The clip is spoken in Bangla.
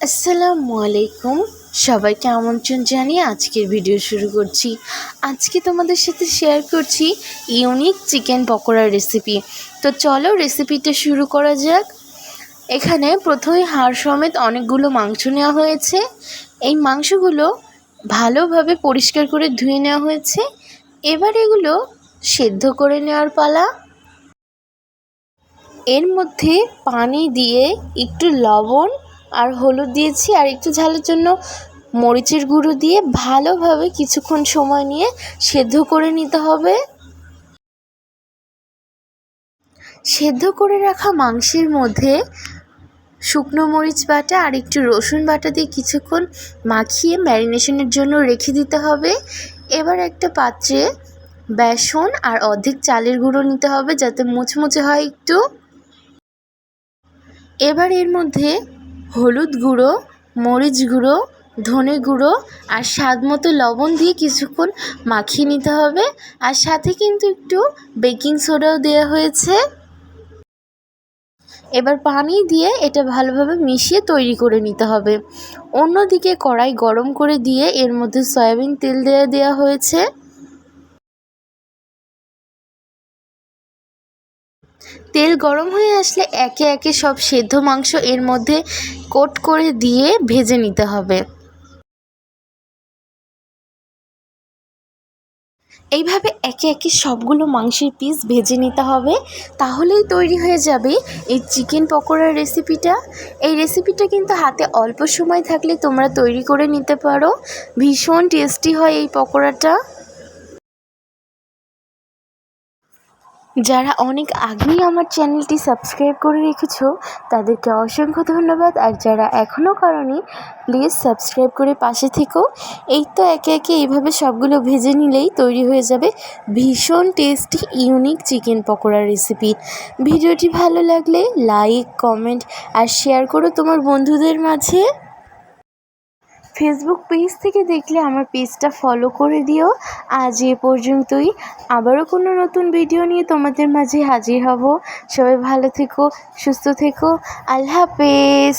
আসসালামু আলাইকুম। সবাইকে আমন্ত্রণ জানিয়ে আজকের ভিডিও শুরু করছি। আজকে তোমাদের সাথে শেয়ার করছি ইউনিক চিকেন পকোড়ার রেসিপি। তো চলো রেসিপিটা শুরু করা যাক। এখানে প্রথমে হাড় সমেত অনেকগুলো মাংস নেওয়া হয়েছে। এই মাংসগুলো ভালোভাবে পরিষ্কার করে ধুয়ে নেওয়া হয়েছে। এবার এগুলো সেদ্ধ করে নেওয়ার পালা। এর মধ্যে পানি দিয়ে একটু লবণ আর হলুদ দিয়েছি, আর একটু ঝালের জন্য মরিচের গুঁড়ো দিয়ে ভালোভাবে কিছুক্ষণ সময় নিয়ে সেদ্ধ করে নিতে হবে। সেদ্ধ করে রাখা মাংসের মধ্যে শুকনো মরিচ বাটা আর একটু রসুন বাটা দিয়ে কিছুক্ষণ মাখিয়ে ম্যারিনেশনের জন্য রেখে দিতে হবে। এবার একটা পাত্রে বেসন আর অর্ধেক চালের গুঁড়ো নিতে হবে যাতে মুচমুচে হয় একটু। এবার এর মধ্যে হলুদ গুঁড়ো, মরিচ গুঁড়ো, ধনে গুঁড়ো আর স্বাদ মতো লবণ দিয়ে কিছুক্ষণ মাখিয়ে নিতে হবে। আর সাথে কিন্তু একটু বেকিং সোডাও দেওয়া হয়েছে। এবার পানি দিয়ে এটা ভালোভাবে মিশিয়ে তৈরি করে নিতে হবে। অন্যদিকে কড়াই গরম করে দিয়ে এর মধ্যে সয়াবিন তেল দেওয়া হয়েছে। তেল গরম হয়ে আসলে একে একে সব সেদ্ধ মাংস এর মধ্যে কোট করে দিয়ে ভেজে নিতে হবে। এইভাবে একে একে সবগুলো মাংসের পিস ভেজে নিতে হবে, তাহলেই তৈরি হয়ে যাবে এই চিকেন পকোড়ার রেসিপিটা। এই রেসিপিটা কিন্তু হাতে অল্প সময় থাকলে তোমরা তৈরি করে নিতে পারো। ভীষণ টেস্টি হয় এই পকোড়াটা। যারা অনেক আগেই আমার চ্যানেলটি সাবস্ক্রাইব করে রেখেছো তাদেরকে অসংখ্য ধন্যবাদ, আর যারা এখনও করোনি প্লিজ সাবস্ক্রাইব করে পাশে থেকো। এই তো একে একে এইভাবে সবগুলো ভেজে নিলেই তৈরি হয়ে যাবে ভীষণ টেস্টি ইউনিক চিকেন পকোড়ার রেসিপি। ভিডিওটি ভালো লাগলে লাইক, কমেন্ট আর শেয়ার করো তোমার বন্ধুদের মাঝে। ফেসবুক পেজ থেকে দেখলে আমার পেজটা ফলো করে দিও। আজ এ পর্যন্তই। আবারও কোনো নতুন ভিডিও নিয়ে তোমাদের মাঝে হাজির হব। সবাই ভালো থেকো, সুস্থ থেকো। আল্লাহ হাফেজ।